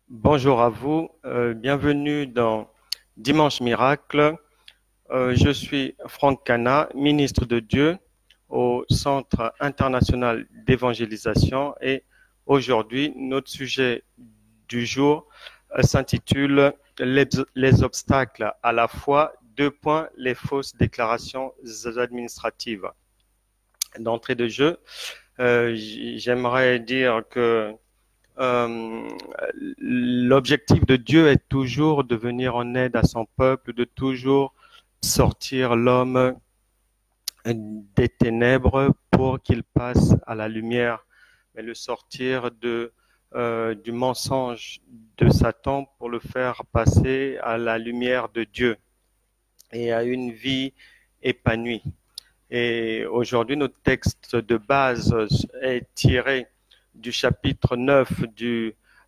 Bonjour à vous, bienvenue dans Dimanche Miracle. Je suis Franck Cana, ministre de Dieu au Centre international d'évangélisation et aujourd'hui notre sujet du jour s'intitule les obstacles à la foi, les fausses déclarations administratives. D'entrée de jeu, j'aimerais dire que euh, l'objectif de Dieu est toujours de venir en aide à son peuple, de toujours sortir l'homme des ténèbres pour qu'il passe à la lumière, mais le sortir du mensonge de Satan pour le faire passer à la lumière de Dieu et à une vie épanouie. Et aujourd'hui, notre texte de base est tiré du chapitre 9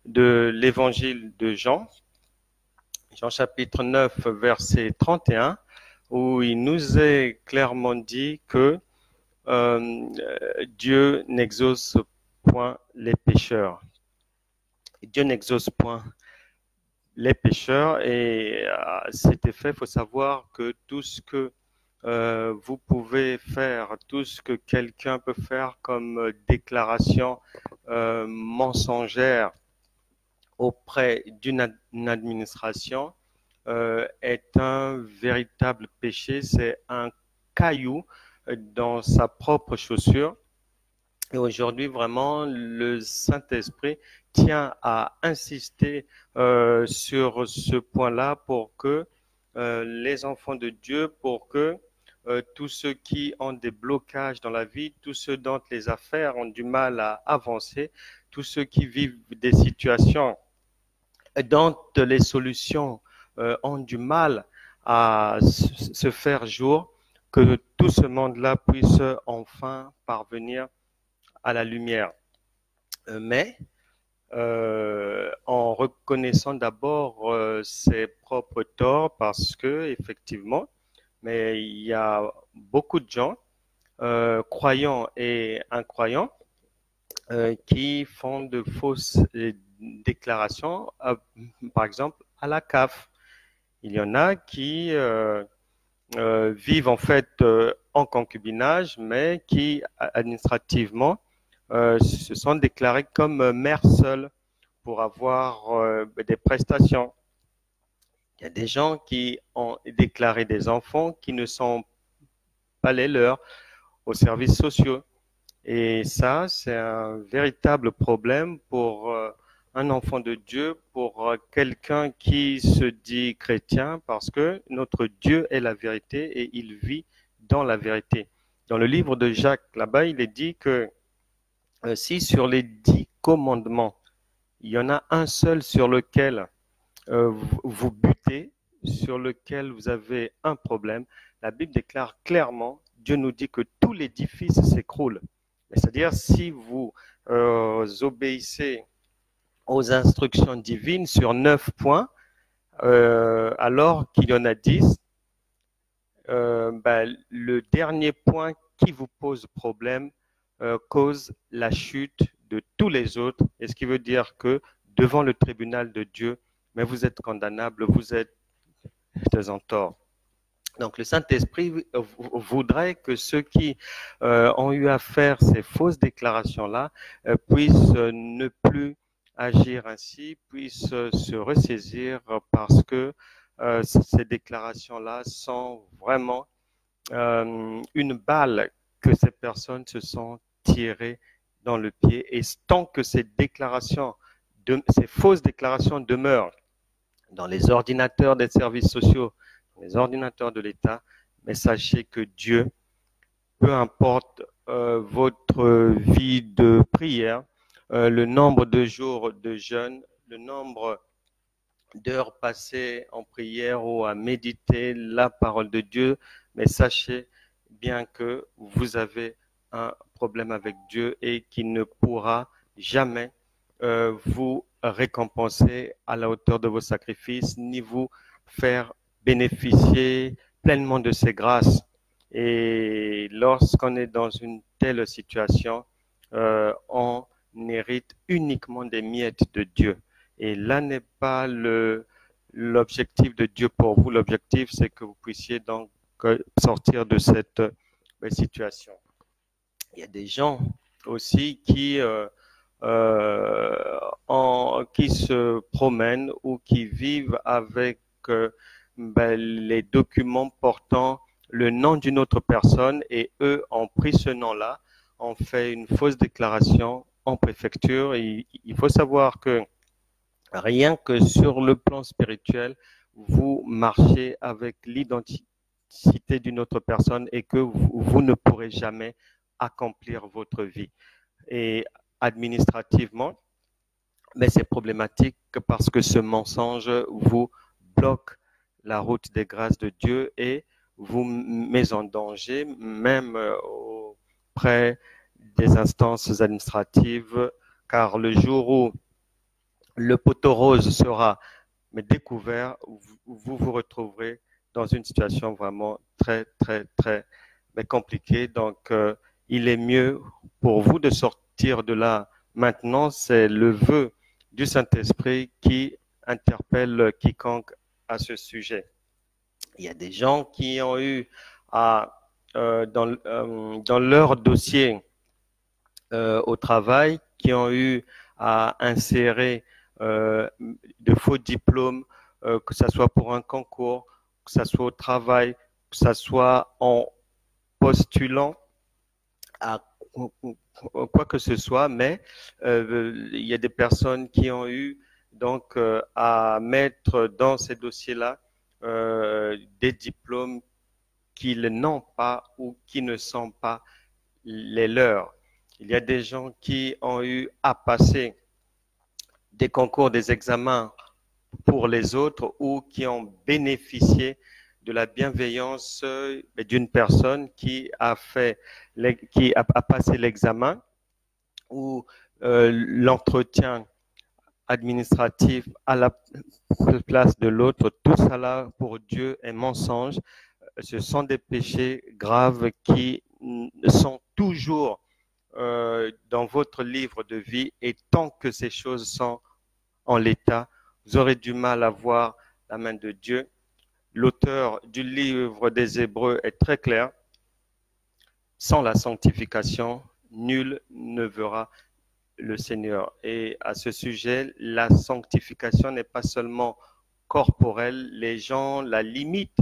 de l'évangile de Jean, Jean chapitre 9, verset 31, où il nous est clairement dit que euh, Dieu n'exauce point les pécheurs. Dieu n'exauce point les pécheurs et à cet effet, il faut savoir que tout ce que vous pouvez faire, tout ce que quelqu'un peut faire comme déclaration mensongère auprès d'une administration est un véritable péché, c'est un caillou dans sa propre chaussure. Et aujourd'hui, vraiment, le Saint-Esprit tient à insister sur ce point-là pour que les enfants de Dieu, pour que tous ceux qui ont des blocages dans la vie, tous ceux dont les affaires ont du mal à avancer, tous ceux qui vivent des situations dont les solutions ont du mal à se faire jour, que tout ce monde-là puisse enfin parvenir à la lumière. Mais en reconnaissant d'abord ses propres torts, parce que effectivement, mais il y a beaucoup de gens, croyants et incroyants, qui font de fausses déclarations, par exemple à la CAF. Il y en a qui vivent en fait en concubinage, mais qui administrativement se sont déclarés comme mères seules pour avoir des prestations. Il y a des gens qui ont déclaré des enfants qui ne sont pas les leurs aux services sociaux. Et ça, c'est un véritable problème pour un enfant de Dieu, pour quelqu'un qui se dit chrétien, parce que notre Dieu est la vérité et il vit dans la vérité. Dans le livre de Jacques, là-bas, il est dit que si sur les 10 commandements, il y en a un seul sur lequel vous butez, sur lequel vous avez un problème, la Bible déclare clairement, Dieu nous dit que tout l'édifice s'écroule. C'est-à-dire, si vous obéissez aux instructions divines sur 9 points, alors qu'il y en a 10, le dernier point qui vous pose problème cause la chute de tous les autres, et ce qui veut dire que devant le tribunal de Dieu, mais vous êtes condamnable, vous êtes en tort. Donc le Saint-Esprit voudrait que ceux qui ont eu à faire ces fausses déclarations-là puissent ne plus agir ainsi, puissent se ressaisir parce que ces déclarations-là sont vraiment une balle que ces personnes se sont tirées dans le pied. Et tant que ces fausses déclarations demeurent dans les ordinateurs des services sociaux, dans les ordinateurs de l'État, mais sachez que Dieu, peu importe votre vie de prière, le nombre de jours de jeûne, le nombre d'heures passées en prière ou à méditer la parole de Dieu, mais sachez bien que vous avez un problème avec Dieu et qu'il ne pourra jamais vous récompenser à la hauteur de vos sacrifices, ni vous faire bénéficier pleinement de ses grâces. Et lorsqu'on est dans une telle situation, on hérite uniquement des miettes de Dieu. Et là n'est pas l'objectif de Dieu pour vous. L'objectif, c'est que vous puissiez donc sortir de cette situation. Il y a des gens aussi qui se promènent ou qui vivent avec les documents portant le nom d'une autre personne et eux ont pris ce nom-là, ont fait une fausse déclaration en préfecture. Et il faut savoir que rien que sur le plan spirituel, vous marchez avec l'identité d'une autre personne et que vous ne pourrez jamais accomplir votre vie. Et administrativement, mais c'est problématique parce que ce mensonge vous bloque la route des grâces de Dieu et vous met en danger, même auprès des instances administratives, car le jour où le poteau rose sera découvert, vous vous retrouverez dans une situation vraiment très, très, très compliquée. Donc, il est mieux pour vous de sortir de là. Maintenant, c'est le vœu du Saint-Esprit qui interpelle quiconque à ce sujet. Il y a des gens qui ont eu dans leur dossier au travail, qui ont eu à insérer de faux diplômes, que ce soit pour un concours, que ce soit au travail, que ce soit en postulant à quoi que ce soit, mais il y a des personnes qui ont eu donc à mettre dans ces dossiers-là des diplômes qu'ils n'ont pas ou qui ne sont pas les leurs. Il y a des gens qui ont eu à passer des concours, des examens pour les autres ou qui ont bénéficié de la bienveillance d'une personne qui a passé l'examen ou l'entretien administratif à la place de l'autre. Tout cela pour Dieu est mensonge. Ce sont des péchés graves qui sont toujours dans votre livre de vie et tant que ces choses sont en l'état, vous aurez du mal à voir la main de Dieu. L'auteur du livre des Hébreux est très clair. Sans la sanctification, nul ne verra le Seigneur. Et à ce sujet, la sanctification n'est pas seulement corporelle. Les gens la limitent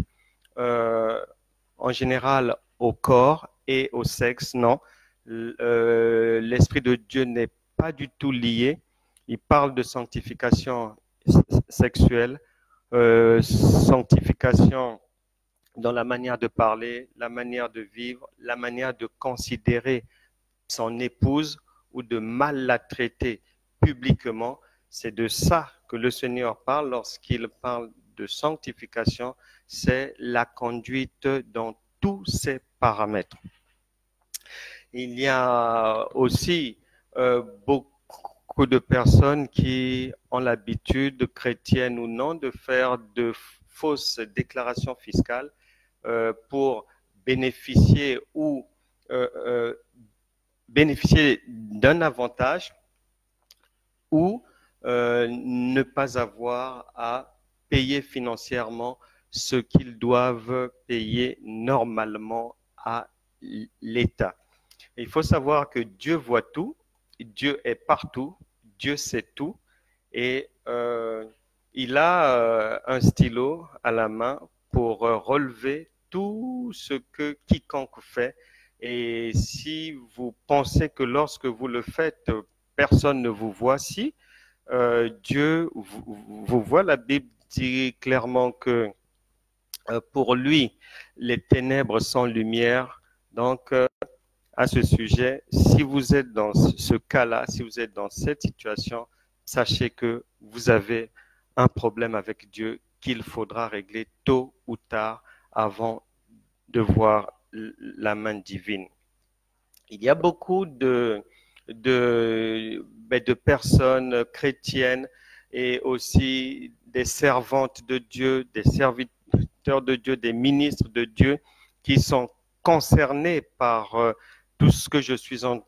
en général au corps et au sexe. Non, l'Esprit de Dieu n'est pas du tout lié. Il parle de sanctification sexuelle, sanctification dans la manière de parler, la manière de vivre, la manière de considérer son épouse ou de mal la traiter publiquement. C'est de ça que le Seigneur parle lorsqu'il parle de sanctification. C'est la conduite dans tous ces paramètres. Il y a aussi beaucoup de personnes qui ont l'habitude, chrétiennes ou non, de faire de fausses déclarations fiscales pour bénéficier ou bénéficier d'un avantage ou ne pas avoir à payer financièrement ce qu'ils doivent payer normalement à l'État. Il faut savoir que Dieu voit tout, Dieu est partout, Dieu sait tout et il a un stylo à la main pour relever tout ce que quiconque fait. Et si vous pensez que lorsque vous le faites, personne ne vous voit, si Dieu vous voit, la Bible dit clairement que pour lui, les ténèbres sont lumière. Donc, à ce sujet, si vous êtes dans ce cas-là, si vous êtes dans cette situation, sachez que vous avez un problème avec Dieu qu'il faudra régler tôt ou tard avant de voir la main divine. Il y a beaucoup de personnes chrétiennes et aussi des servantes de Dieu, des serviteurs de Dieu, des ministres de Dieu qui sont concernés par tout ce que je suis en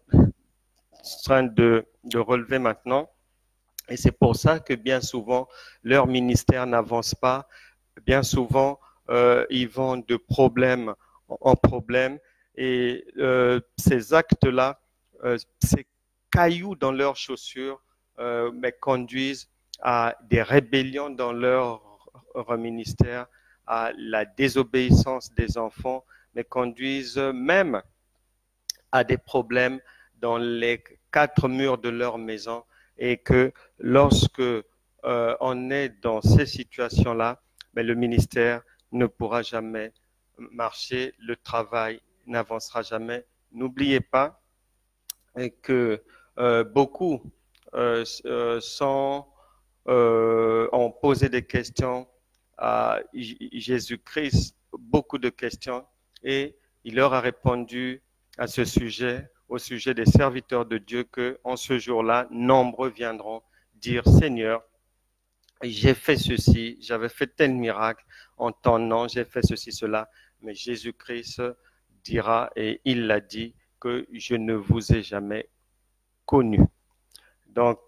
train de relever maintenant. Et c'est pour ça que bien souvent, leur ministère n'avance pas. Bien souvent, ils vont de problème en problème. Et ces actes-là, ces cailloux dans leurs chaussures, mais conduisent à des rébellions dans leur ministère, à la désobéissance des enfants, mais conduisent même à des problèmes dans les quatre murs de leur maison, et que lorsque on est dans ces situations-là, mais le ministère ne pourra jamais marcher, le travail n'avancera jamais. N'oubliez pas que beaucoup ont posé des questions à Jésus-Christ, beaucoup de questions, et il leur a répondu à ce sujet, au sujet des serviteurs de Dieu, que en ce jour-là, nombreux viendront dire, Seigneur, j'ai fait ceci, j'avais fait tel miracle en ton nom, j'ai fait ceci, cela, mais Jésus-Christ dira, et il l'a dit, que je ne vous ai jamais connu. Donc,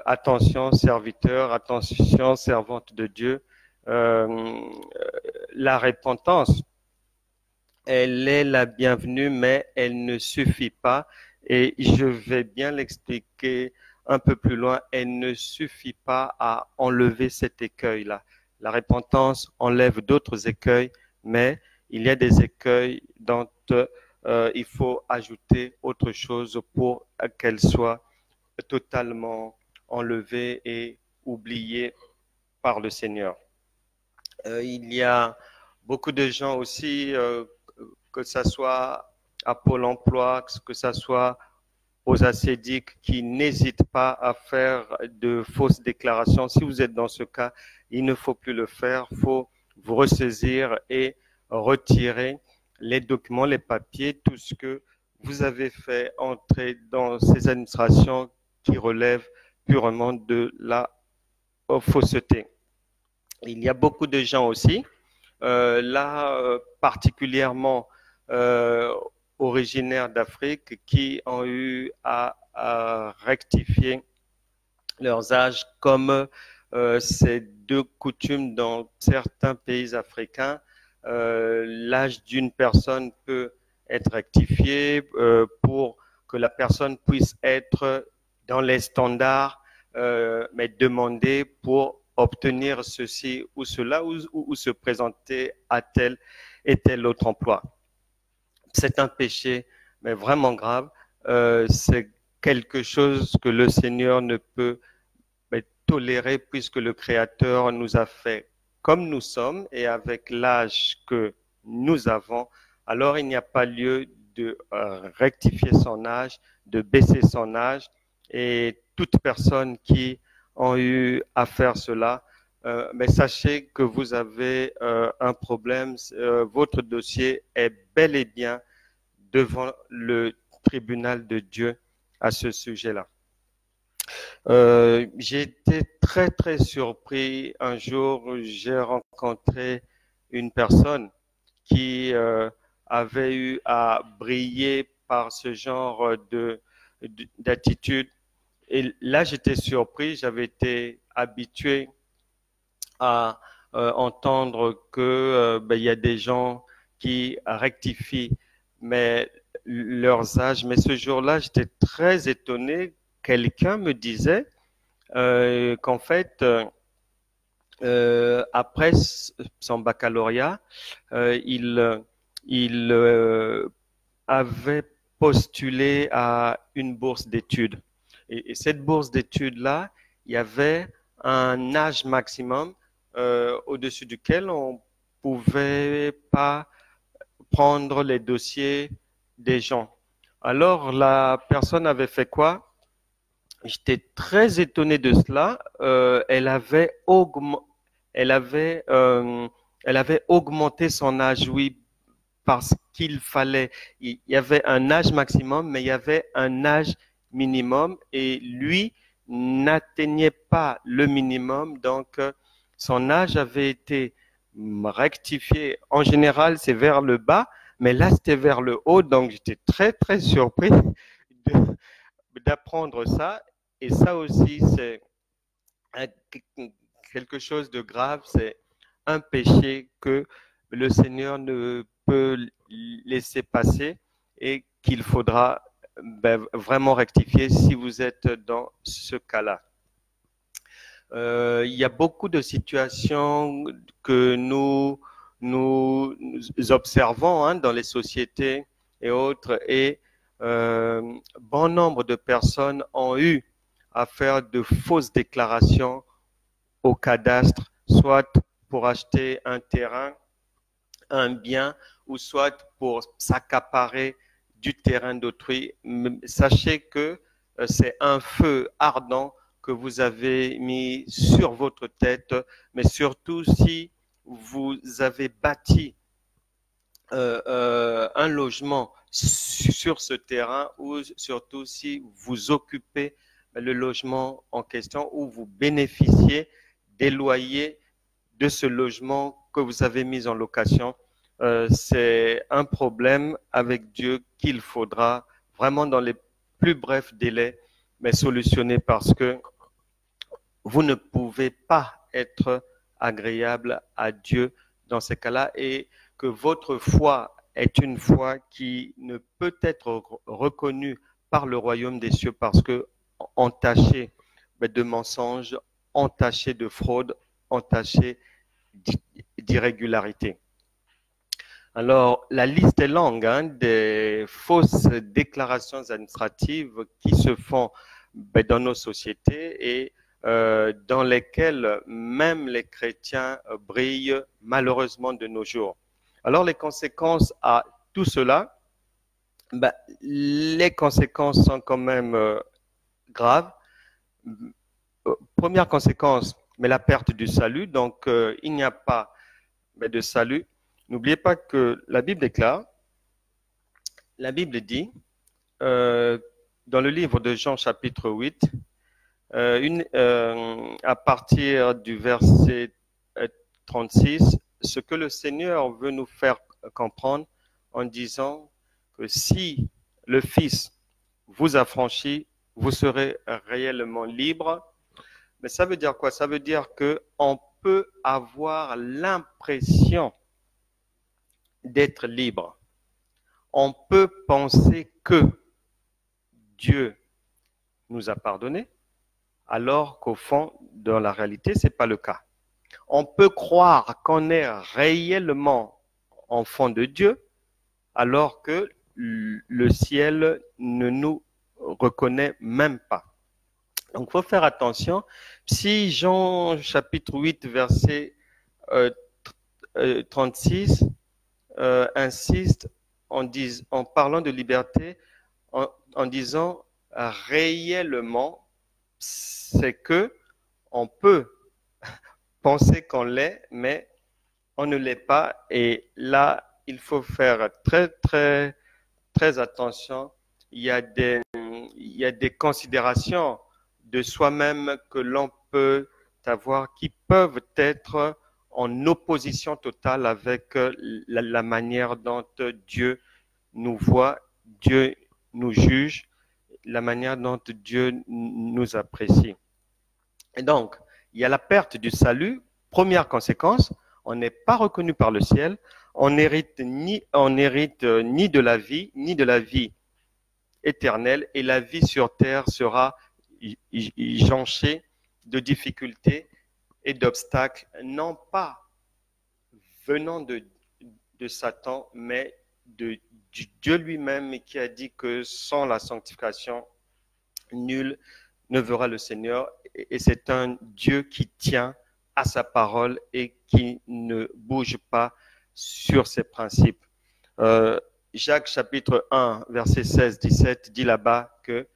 attention serviteurs, attention servantes de Dieu, la repentance, elle est la bienvenue, mais elle ne suffit pas. Et je vais bien l'expliquer un peu plus loin. Elle ne suffit pas à enlever cet écueil-là. La repentance enlève d'autres écueils, mais il y a des écueils dont il faut ajouter autre chose pour qu'elle soit totalement enlevée et oubliée par le Seigneur. Il y a beaucoup de gens aussi, que ce soit à Pôle emploi, que ce soit aux ascédiques, qui n'hésitent pas à faire de fausses déclarations. Si vous êtes dans ce cas, il ne faut plus le faire. Il faut vous ressaisir et retirer les documents, les papiers, tout ce que vous avez fait entrer dans ces administrations qui relèvent purement de la fausseté. Il y a beaucoup de gens aussi, particulièrement originaires d'Afrique, qui ont eu à rectifier leurs âges, comme c'est de coutume dans certains pays africains. L'âge d'une personne peut être rectifié pour que la personne puisse être dans les standards, mais demander pour obtenir ceci ou cela, ou se présenter à tel et tel autre emploi. C'est un péché, mais vraiment grave. C'est quelque chose que le Seigneur ne peut tolérer, puisque le Créateur nous a fait comme nous sommes et avec l'âge que nous avons. Alors il n'y a pas lieu de rectifier son âge, de baisser son âge, et toute personne qui ont eu à faire cela, mais sachez que vous avez un problème. Votre dossier est bel et bien devant le tribunal de Dieu à ce sujet-là. J'ai été très, très surpris. Un jour, j'ai rencontré une personne qui avait eu à briller par ce genre d'attitude. Et là, j'étais surpris. J'avais été habitué à entendre que il y a des gens qui rectifient leurs âges. Mais ce jour-là, j'étais très étonné. Quelqu'un me disait qu'en fait, après son baccalauréat, il avait postulé à une bourse d'études. Et cette bourse d'études-là, il y avait un âge maximum au-dessus duquel on pouvait pas prendre les dossiers des gens. Alors, la personne avait fait quoi? J'étais très étonné de cela. Elle avait augmenté son âge, oui, parce qu'il fallait. Il y avait un âge maximum, mais il y avait un âge minimum, et lui n'atteignait pas le minimum, donc son âge avait été rectifié. En général, c'est vers le bas, mais là, c'était vers le haut, donc j'étais très, très surpris d'apprendre ça. Et ça aussi, c'est quelque chose de grave, c'est un péché que le Seigneur ne peut laisser passer et qu'il faudra vraiment rectifier si vous êtes dans ce cas-là. Il y a beaucoup de situations que nous observons dans les sociétés et autres, et bon nombre de personnes ont eu à faire de fausses déclarations au cadastre, soit pour acheter un terrain, un bien, ou soit pour s'accaparer du terrain d'autrui. Sachez que c'est un feu ardent que vous avez mis sur votre tête, mais surtout si vous avez bâti un logement sur ce terrain, ou surtout si vous occupez le logement en question, ou vous bénéficiez des loyers de ce logement que vous avez mis en location. C'est un problème avec Dieu qu'il faudra vraiment dans les plus brefs délais mais solutionner, parce que vous ne pouvez pas être agréable à Dieu dans ces cas-là, et que votre foi est une foi qui ne peut être reconnue par le royaume des cieux, parce que entachée de mensonges, entachée de fraude, entachée d'irrégularité. Alors, la liste est longue des fausses déclarations administratives qui se font dans nos sociétés, et dans lesquelles même les chrétiens brillent malheureusement de nos jours. Alors, les conséquences à tout cela, les conséquences sont quand même graves. Première conséquence, mais la perte du salut. Donc, il n'y a pas de salut. N'oubliez pas que la Bible déclare, la Bible dit, dans le livre de Jean chapitre 8, à partir du verset 36, ce que le Seigneur veut nous faire comprendre en disant que si le Fils vous affranchit, vous serez réellement libre. Mais ça veut dire quoi? Ça veut dire qu'on peut avoir l'impression d'être libre. On peut penser que Dieu nous a pardonné, alors qu'au fond, dans la réalité, c'est pas le cas. On peut croire qu'on est réellement enfant de Dieu, alors que le ciel ne nous reconnaît même pas. Donc, il faut faire attention. Si Jean chapitre 8, verset 36 insiste en parlant de liberté, en disant réellement, c'est que on peut penser qu'on l'est, mais on ne l'est pas. Et là, il faut faire très attention. Il y a des considérations de soi-même que l'on peut avoir qui peuvent être en opposition totale avec la manière dont Dieu nous voit, Dieu nous juge, la manière dont Dieu nous apprécie. Et donc, il y a la perte du salut. Première conséquence, on n'est pas reconnu par le ciel, on n'hérite ni de la vie, ni de la vie éternelle, et la vie sur terre sera jonchée de difficultés et d'obstacles, non pas venant de Satan, mais de Dieu lui-même, qui a dit que sans la sanctification, nul ne verra le Seigneur. Et c'est un Dieu qui tient à sa parole et qui ne bouge pas sur ses principes. Jacques chapitre 1, verset 16-17 dit là-bas que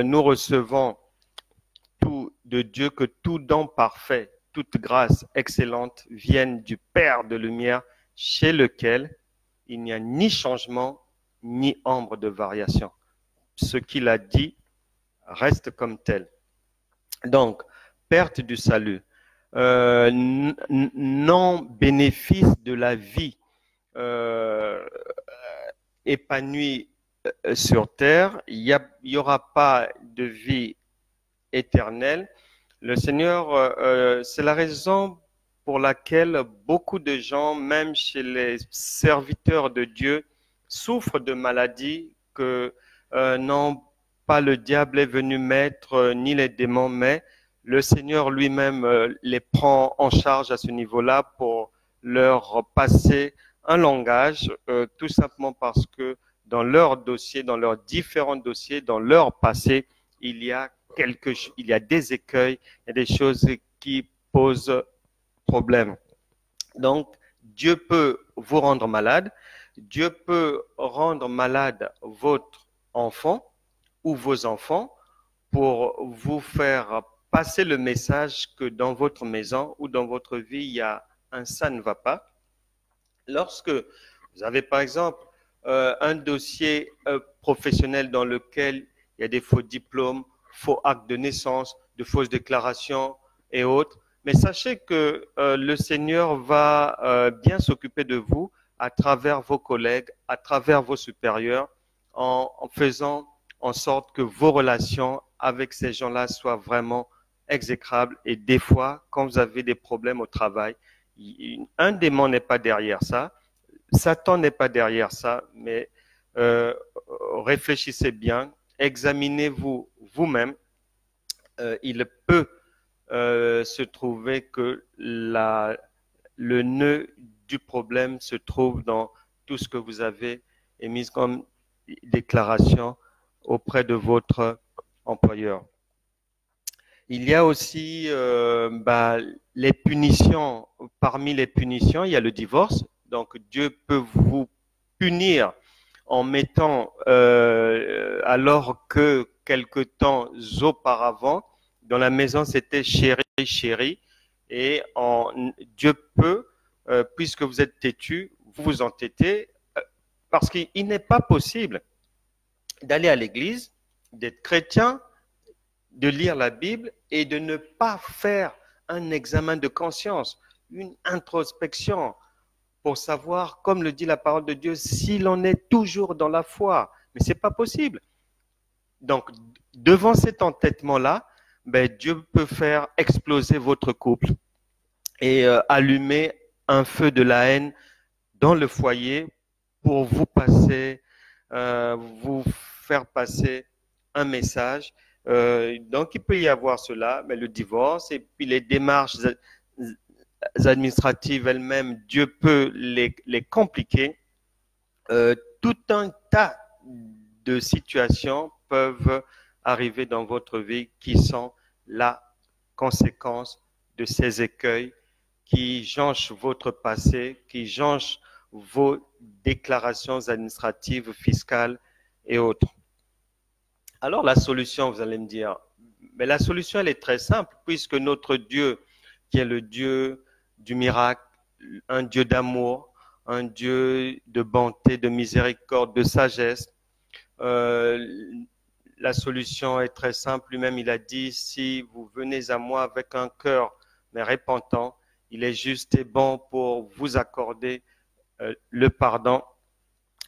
nous recevons tout de Dieu, que tout don parfait, toute grâce excellente viennent du Père de lumière, chez lequel il n'y a ni changement, ni ombre de variation. Ce qu'il a dit reste comme tel. Donc, perte du salut, non-bénéfice de la vie épanouie sur terre. Il y aura pas de vie éternel. Le Seigneur, c'est la raison pour laquelle beaucoup de gens, même chez les serviteurs de Dieu, souffrent de maladies que non pas le diable est venu mettre, ni les démons, mais le Seigneur lui-même les prend en charge à ce niveau-là pour leur passer un langage, tout simplement parce que dans leur dossier, dans leurs différents dossiers, dans leur passé, il y a il y a des écueils, il y a des choses qui posent problème. Donc, Dieu peut vous rendre malade, Dieu peut rendre malade votre enfant ou vos enfants pour vous faire passer le message que dans votre maison ou dans votre vie, il y a ça ne va pas. Lorsque vous avez par exemple un dossier professionnel dans lequel il y a des faux diplômes, faux actes de naissance, de fausses déclarations et autres, mais sachez que le Seigneur va bien s'occuper de vous à travers vos collègues, à travers vos supérieurs, en faisant en sorte que vos relations avec ces gens-là soient vraiment exécrables. Et des fois, quand vous avez des problèmes au travail, un démon n'est pas derrière ça, Satan n'est pas derrière ça, mais réfléchissez bien, examinez-vous vous-même. Il peut se trouver que le nœud du problème se trouve dans tout ce que vous avez émis comme déclaration auprès de votre employeur. Il y a aussi les punitions. Parmi les punitions, il y a le divorce. Donc Dieu peut vous punir en mettant, alors que quelque temps auparavant, dans la maison, c'était chéri, chéri. Et Dieu peut, puisque vous êtes têtu, vous vous entêtez, parce qu'il n'est pas possible d'aller à l'église, d'être chrétien, de lire la Bible et de ne pas faire un examen de conscience, une introspection pour savoir, comme le dit la parole de Dieu, si l'on est toujours dans la foi. Mais c'est pas possible. Donc, devant cet entêtement-là, Dieu peut faire exploser votre couple et allumer un feu de la haine dans le foyer pour vous faire passer un message. Donc, il peut y avoir cela, mais le divorce et puis les démarches administratives elles-mêmes, Dieu peut les compliquer. Tout un tas de situations peuvent arriver dans votre vie qui sont la conséquence de ces écueils qui jonchent votre passé, qui jonchent vos déclarations administratives, fiscales et autres. Alors la solution, vous allez me dire, mais la solution, elle est très simple, puisque notre Dieu, qui est le Dieu du miracle, un Dieu d'amour, un Dieu de bonté, de miséricorde, de sagesse, la solution est très simple. Lui-même, il a dit, si vous venez à moi avec un cœur, mais repentant, il est juste et bon pour vous accorder le pardon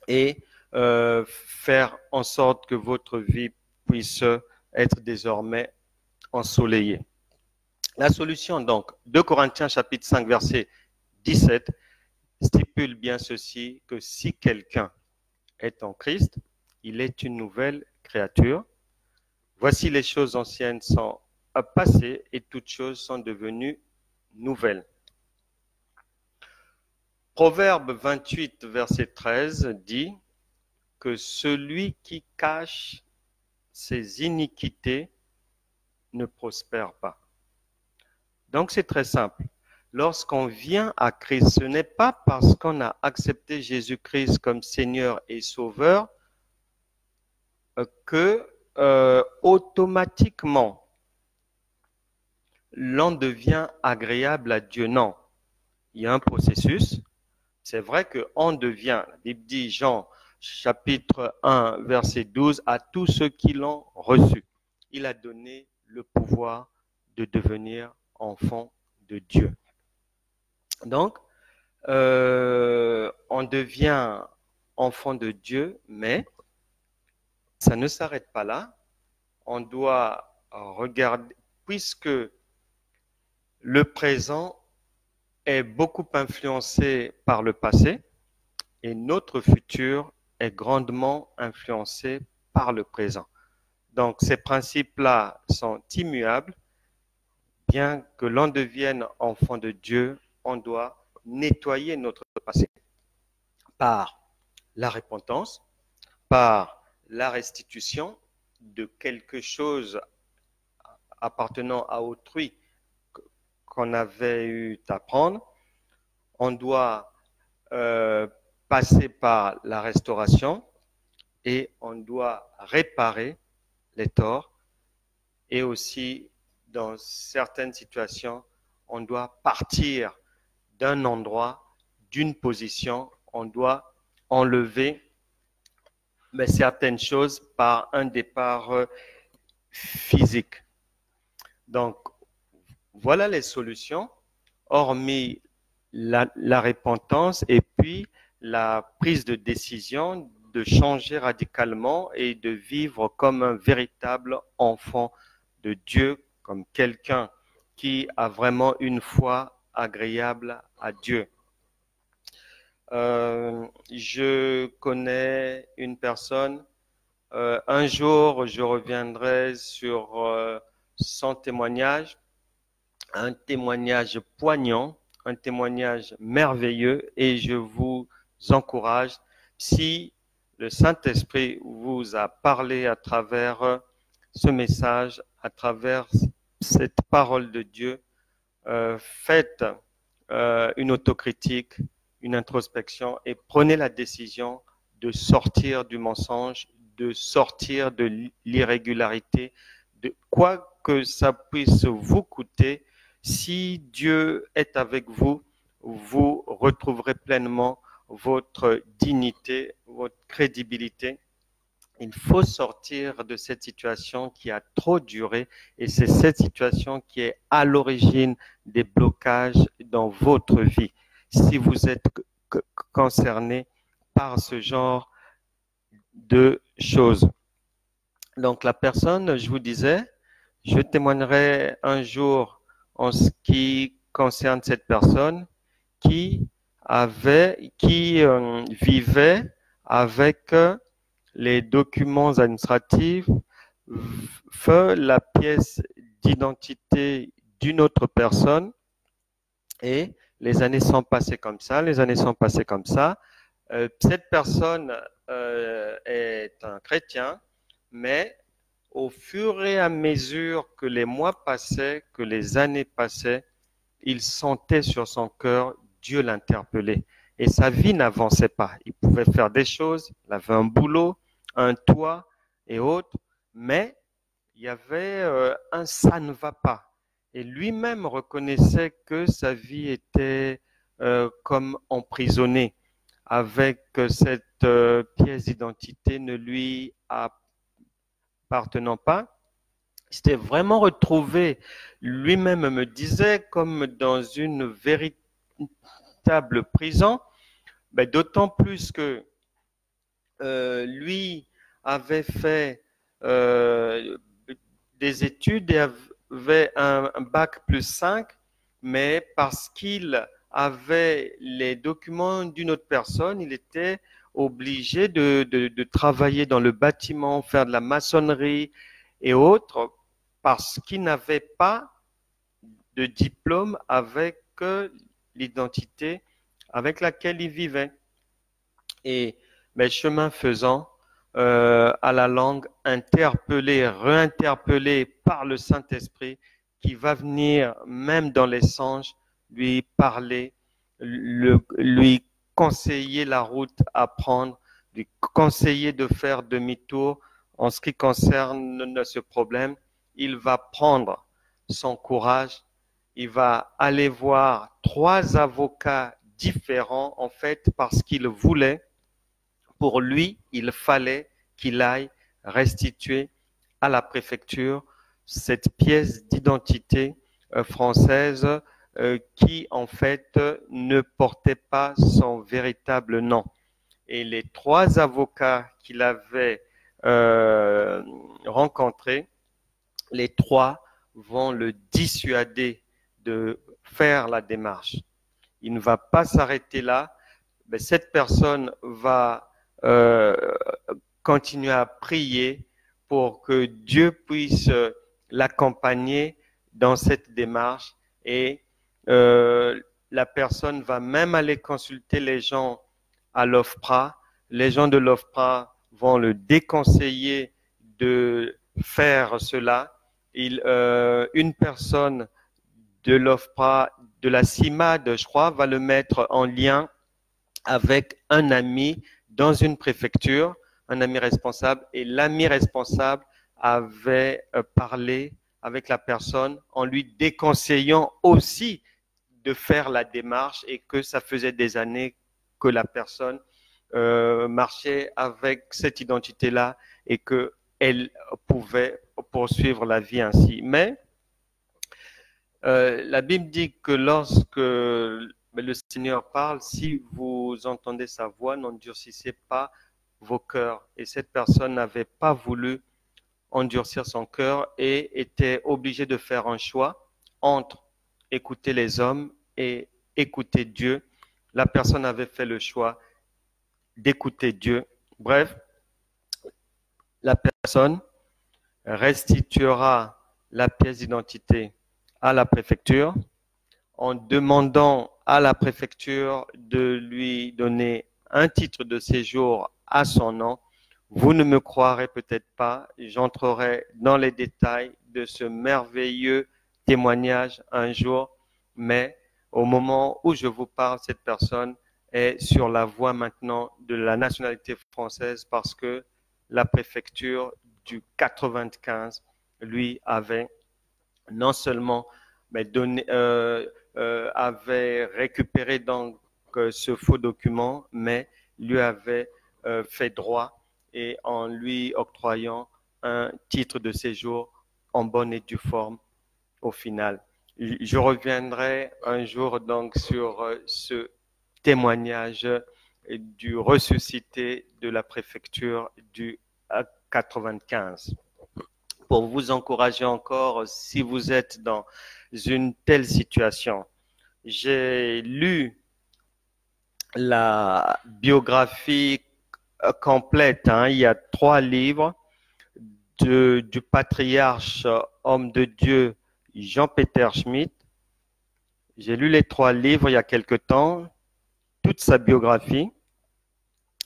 et faire en sorte que votre vie puisse être désormais ensoleillée. La solution, donc, 2 Corinthiens chapitre 5, verset 17, stipule bien ceci, que si quelqu'un est en Christ, il est une nouvelle créature. Voici les choses anciennes sont passées et toutes choses sont devenues nouvelles. Proverbe 28, verset 13 dit que celui qui cache ses iniquités ne prospère pas. Donc c'est très simple. Lorsqu'on vient à Christ, ce n'est pas parce qu'on a accepté Jésus-Christ comme Seigneur et Sauveur que automatiquement l'on devient agréable à Dieu. Non, il y a un processus. C'est vrai qu'on devient, la Bible dit Jean chapitre 1 verset 12, à tous ceux qui l'ont reçu. Il a donné le pouvoir de devenir enfant de Dieu. Donc, on devient enfant de Dieu, mais ça ne s'arrête pas là. On doit regardez, puisque le présent est beaucoup influencé par le passé et notre futur est grandement influencé par le présent. Donc ces principes-là sont immuables. Bien que l'on devienne enfant de Dieu, on doit nettoyer notre passé par la repentance, par la restitution de quelque chose appartenant à autrui qu'on avait eu à prendre. On doit passer par la restauration et on doit réparer les torts. Et aussi, dans certaines situations, on doit partir d'un endroit, d'une position, on doit enlever certaines choses par un départ physique. Donc, voilà les solutions, hormis la repentance et puis la prise de décision de changer radicalement et de vivre comme un véritable enfant de Dieu, comme quelqu'un qui a vraiment une foi agréable à Dieu. Je connais une personne, un jour je reviendrai sur son témoignage, un témoignage poignant, un témoignage merveilleux et je vous encourage, si le Saint-Esprit vous a parlé à travers ce message, à travers cette parole de Dieu, faites une autocritique, une introspection et prenez la décision de sortir du mensonge, de sortir de l'irrégularité, de quoi que ça puisse vous coûter. Si Dieu est avec vous, vous retrouverez pleinement votre dignité, votre crédibilité. Il faut sortir de cette situation qui a trop duré et c'est cette situation qui est à l'origine des blocages dans votre vie. Si vous êtes concerné par ce genre de choses. Donc la personne, je vous disais, je témoignerai un jour en ce qui concerne cette personne qui vivait avec les documents administratifs, la pièce d'identité d'une autre personne et les années sont passées comme ça, cette personne est un chrétien, mais au fur et à mesure que les mois passaient, que les années passaient, il sentait sur son cœur Dieu l'interpellait. Et sa vie n'avançait pas. Il pouvait faire des choses, il avait un boulot, un toit et autres, mais il y avait un ça ne va pas. Et lui-même reconnaissait que sa vie était comme emprisonnée, avec cette pièce d'identité ne lui appartenant pas. Il s'était vraiment retrouvé, lui-même me disait, comme dans une véritable prison, d'autant plus que lui avait fait des études et avait un bac plus 5, mais parce qu'il avait les documents d'une autre personne, il était obligé de travailler dans le bâtiment, faire de la maçonnerie et autres, parce qu'il n'avait pas de diplôme avec l'identité avec laquelle il vivait. Et chemin faisant, à la langue interpellée, réinterpellée par le Saint-Esprit, qui va venir même dans les songes, lui parler, lui conseiller la route à prendre, lui conseiller de faire demi-tour en ce qui concerne ce problème. Il va prendre son courage, il va aller voir 3 avocats différents, en fait, parce qu'il voulait. Pour lui, il fallait qu'il aille restituer à la préfecture cette pièce d'identité française qui, en fait, ne portait pas son véritable nom. Et les 3 avocats qu'il avait rencontrés, les trois vont le dissuader de faire la démarche. Il ne va pas s'arrêter là. Mais cette personne va continuer à prier pour que Dieu puisse l'accompagner dans cette démarche et la personne va même aller consulter les gens à l'OFPRA. Les gens de l'OFPRA vont le déconseiller de faire cela. Une personne de l'OFPRA, de la CIMAD, je crois, va le mettre en lien avec un ami dans une préfecture, un ami responsable, et l'ami responsable avait parlé avec la personne en lui déconseillant aussi de faire la démarche et que ça faisait des années que la personne marchait avec cette identité-là et qu'elle pouvait poursuivre la vie ainsi. Mais la Bible dit que lorsque le Seigneur parle, si vous entendez sa voix, n'endurcissez pas vos cœurs. Et cette personne n'avait pas voulu endurcir son cœur et était obligée de faire un choix entre écouter les hommes et écouter Dieu. La personne avait fait le choix d'écouter Dieu. Bref, la personne restituera la pièce d'identité à la préfecture en demandant à la préfecture de lui donner un titre de séjour à son nom. Vous ne me croirez peut-être pas, j'entrerai dans les détails de ce merveilleux témoignage un jour, mais au moment où je vous parle, cette personne est sur la voie maintenant de la nationalité française parce que la préfecture du 95 lui avait non seulement avait récupéré donc ce faux document, mais lui avait fait droit et en lui octroyant un titre de séjour en bonne et due forme au final. Je reviendrai un jour donc sur ce témoignage du ressuscité de la préfecture du 95. Pour vous encourager encore, si vous êtes dans une telle situation, j'ai lu la biographie complète. Il y a 3 livres du patriarche homme de Dieu Jean-Peter Schmidt. J'ai lu les 3 livres il y a quelque temps, toute sa biographie.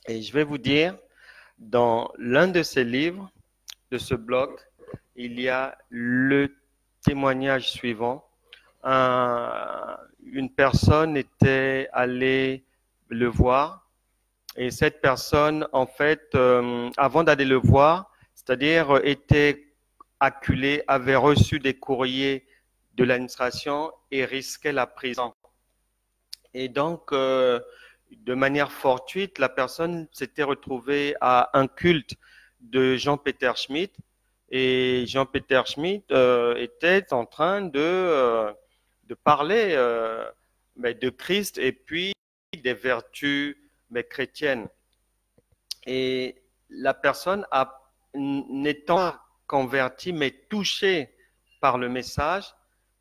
Et je vais vous dire, dans l'un de ces livres, de ce bloc, il y a le témoignage suivant. Une personne était allée le voir et cette personne, en fait, avant d'aller le voir, c'est-à-dire était acculée, avait reçu des courriers de l'administration et risquait la prison. Et donc, de manière fortuite, la personne s'était retrouvée à un culte de Jean-Peter Schmidt et Jean-Peter Schmidt était en train de parler de Christ et puis des vertus chrétiennes. Et la personne, n'étant convertie mais touchée par le message,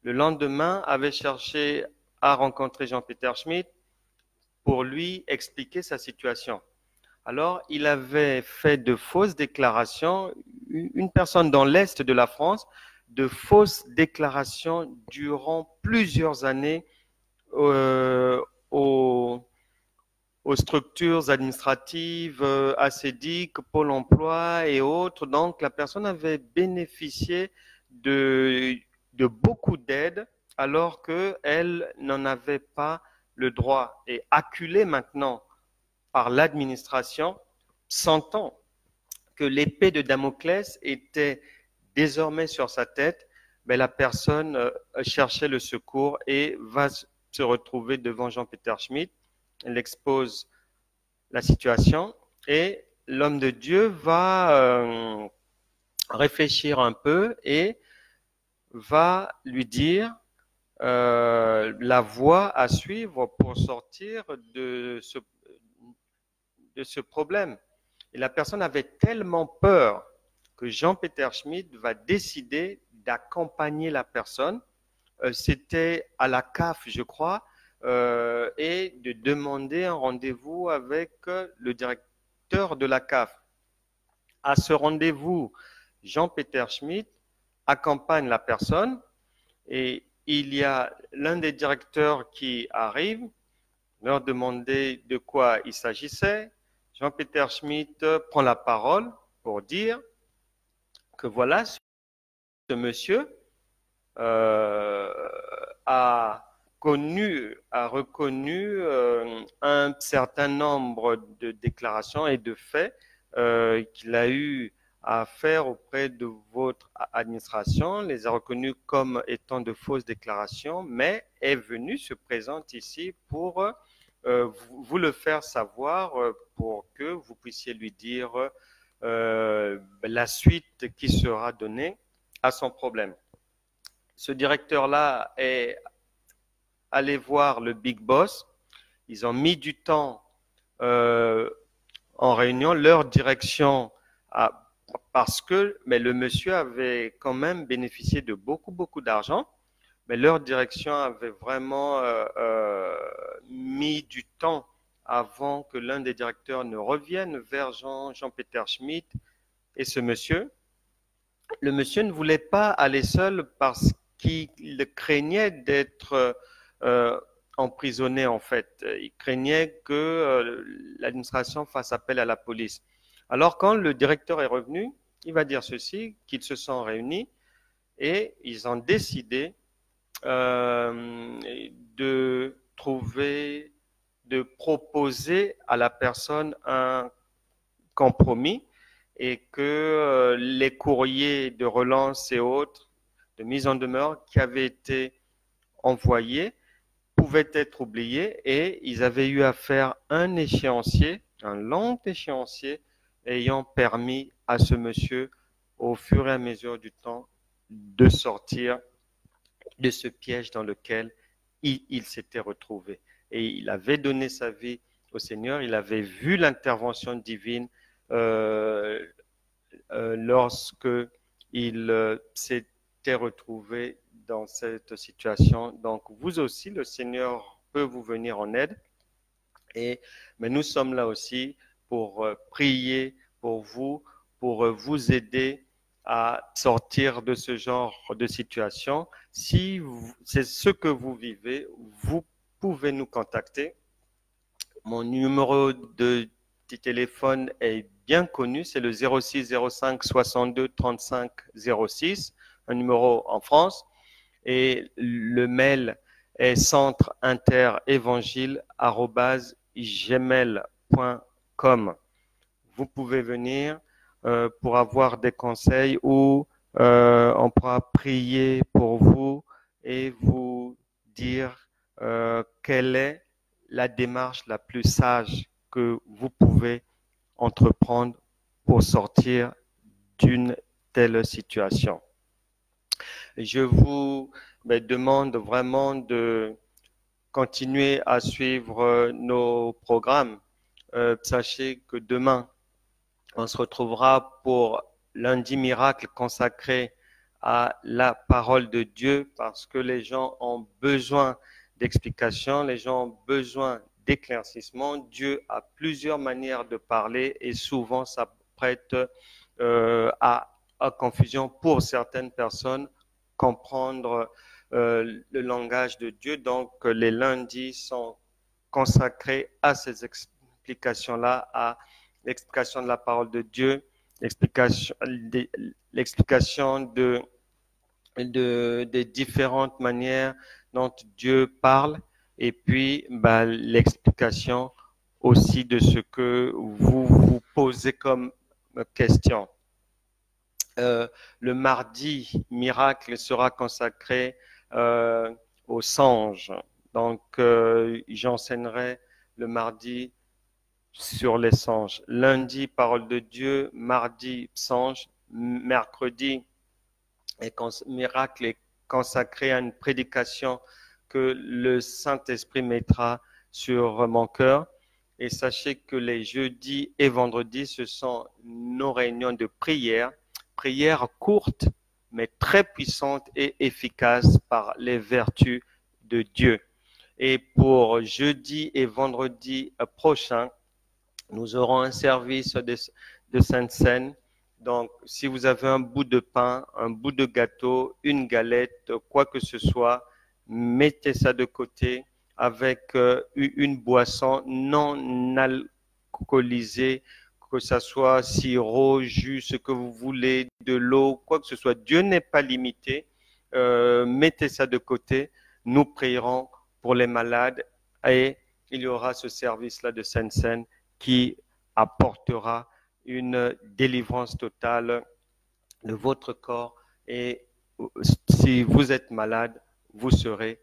le lendemain avait cherché à rencontrer Jean-Peter Schmidt pour lui expliquer sa situation. Alors, il avait fait de fausses déclarations, une personne dans l'Est de la France, de fausses déclarations durant plusieurs années aux structures administratives, ACEDIC, Pôle emploi et autres. Donc, la personne avait bénéficié de beaucoup d'aides alors qu'elle n'en avait pas le droit. Et acculée maintenant par l'administration, sentant que l'épée de Damoclès était désormais sur sa tête, la personne cherchait le secours et va se retrouver devant Jean-Peter Schmidt. Elle expose la situation et l'homme de Dieu va réfléchir un peu et va lui dire la voie à suivre pour sortir de ce problème. Et la personne avait tellement peur que Jean-Peter Schmidt va décider d'accompagner la personne. C'était à la CAF, je crois, et de demander un rendez-vous avec le directeur de la CAF. À ce rendez-vous, Jean-Peter Schmitt accompagne la personne et il y a l'un des directeurs qui arrive, leur demander de quoi il s'agissait. Jean-Peter Schmitt prend la parole pour dire que voilà, ce monsieur a reconnu un certain nombre de déclarations et de faits qu'il a eu à faire auprès de votre administration, les a reconnus comme étant de fausses déclarations, mais est venu, se présente ici pour vous le faire savoir pour que vous puissiez lui dire la suite qui sera donnée à son problème. Ce directeur-là est allé voir le Big Boss. Ils ont mis du temps en réunion. Leur direction mais le monsieur avait quand même bénéficié de beaucoup d'argent, mais leur direction avait vraiment mis du temps avant que l'un des directeurs ne revienne vers Jean-Peter Schmitt et ce monsieur. Le monsieur ne voulait pas aller seul parce qu'il craignait d'être emprisonné en fait. Il craignait que l'administration fasse appel à la police. Alors quand le directeur est revenu, il va dire ceci, qu'ils se sont réunis et ils ont décidé de proposer à la personne un compromis et que les courriers de relance et autres, de mise en demeure qui avaient été envoyés pouvaient être oubliés et ils avaient eu à faire un échéancier, un long échéancier, ayant permis à ce monsieur, au fur et à mesure du temps, de sortir de ce piège dans lequel il s'était retrouvé. Et il avait donné sa vie au Seigneur, il avait vu l'intervention divine lorsque il s'était retrouvé dans cette situation. Donc, vous aussi, le Seigneur peut vous venir en aide. Mais nous sommes là aussi pour prier pour vous aider à sortir de ce genre de situation. Si c'est ce que vous vivez, vous pouvez nous contacter. Mon numéro de téléphone est bien connu, c'est le 06 05 62 35 06, un numéro en France. Et le mail est centre-inter-évangile@gmail.com. Vous pouvez venir pour avoir des conseils ou on pourra prier pour vous et vous dire quelle est la démarche la plus sage que vous pouvez entreprendre pour sortir d'une telle situation. Je vous demande vraiment de continuer à suivre nos programmes. Sachez que demain, on se retrouvera pour lundi miracle consacré à la parole de Dieu parce que les gens ont besoin d'explications, les gens ont besoin d'éclaircissement. Dieu a plusieurs manières de parler et souvent ça prête à confusion pour certaines personnes comprendre le langage de Dieu. Donc les lundis sont consacrés à ces explications-là, à l'explication de la parole de Dieu, l'explication des différentes manières dont Dieu parle et puis l'explication aussi de ce que vous vous posez comme question. Le mardi miracle sera consacré aux songes. Donc, j'enseignerai le mardi sur les songes. Lundi, parole de Dieu. Mardi, songes. Mercredi, miracle est consacré à une prédication que le Saint-Esprit mettra sur mon cœur. Et sachez que les jeudis et vendredis, ce sont nos réunions de prière. Prière courte, mais très puissante et efficace par les vertus de Dieu. Et pour jeudi et vendredi prochain, nous aurons un service de Sainte Seine. Donc, si vous avez un bout de pain, un bout de gâteau, une galette, quoi que ce soit, mettez ça de côté avec une boisson non alcoolisée, que ce soit sirop, jus, ce que vous voulez, de l'eau, quoi que ce soit. Dieu n'est pas limité. Mettez ça de côté. Nous prierons pour les malades et il y aura ce service-là de Sainte Seine qui apportera une délivrance totale de votre corps et si vous êtes malade, vous serez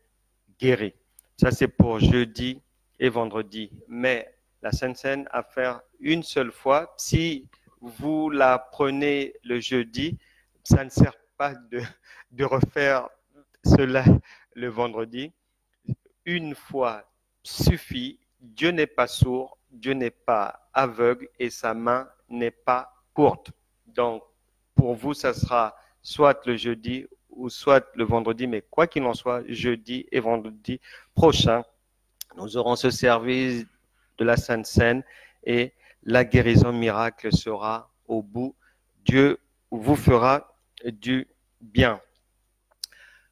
guéri. Ça, c'est pour jeudi et vendredi. Mais la Sainte Seine à faire une seule fois. Si vous la prenez le jeudi, ça ne sert pas de refaire cela le vendredi. Une fois suffit. Dieu n'est pas sourd, Dieu n'est pas aveugle et sa main n'est pas courte. Donc, pour vous, ça sera soit le jeudi ou soit le vendredi, mais quoi qu'il en soit, jeudi et vendredi prochain, nous aurons ce service de la Sainte Seine et la guérison miracle sera au bout. Dieu vous fera du bien.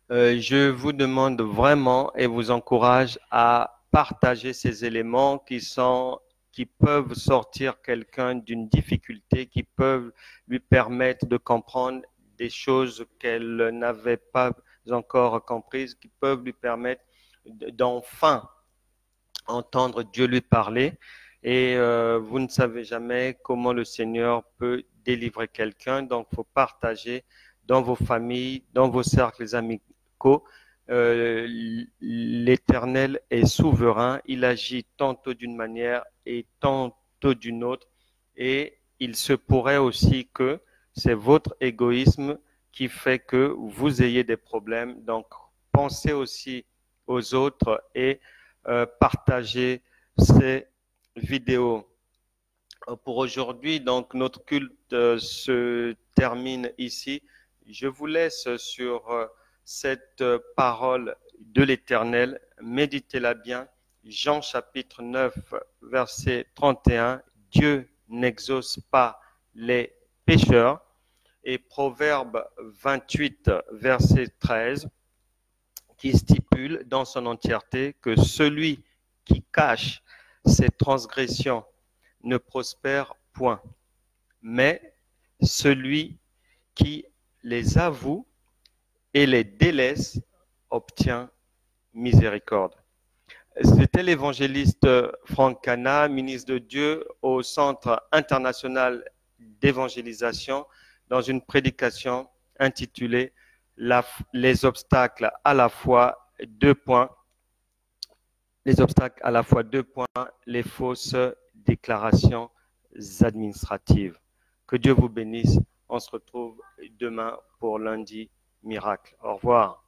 Je vous demande vraiment et vous encourage à partager ces éléments qui peuvent sortir quelqu'un d'une difficulté, qui peuvent lui permettre de comprendre des choses qu'elle n'avait pas encore comprises, qui peuvent lui permettre d'enfin entendre Dieu lui parler. Et vous ne savez jamais comment le Seigneur peut délivrer quelqu'un, donc il faut partager dans vos familles, dans vos cercles amicaux. L'Éternel est souverain, il agit tantôt d'une manière et tantôt d'une autre, et il se pourrait aussi que c'est votre égoïsme qui fait que vous ayez des problèmes. Donc, pensez aussi aux autres et partagez ces vidéos. Pour aujourd'hui, donc notre culte se termine ici. Je vous laisse sur cette parole de l'Éternel. Méditez-la bien. Jean chapitre 9, verset 31. Dieu n'exauce pas les pécheurs. Et Proverbe 28, verset 13, qui stipule dans son entièreté que celui qui cache ses transgressions ne prospère point, mais celui qui les avoue et les délaisse obtient miséricorde. C'était l'évangéliste Franck Cana, ministre de Dieu au Centre international d'évangélisation, dans une prédication intitulée Les obstacles à la fois deux points. Les obstacles à la fois deux points, les fausses déclarations administratives. Que Dieu vous bénisse. On se retrouve demain pour lundi miracle. Au revoir.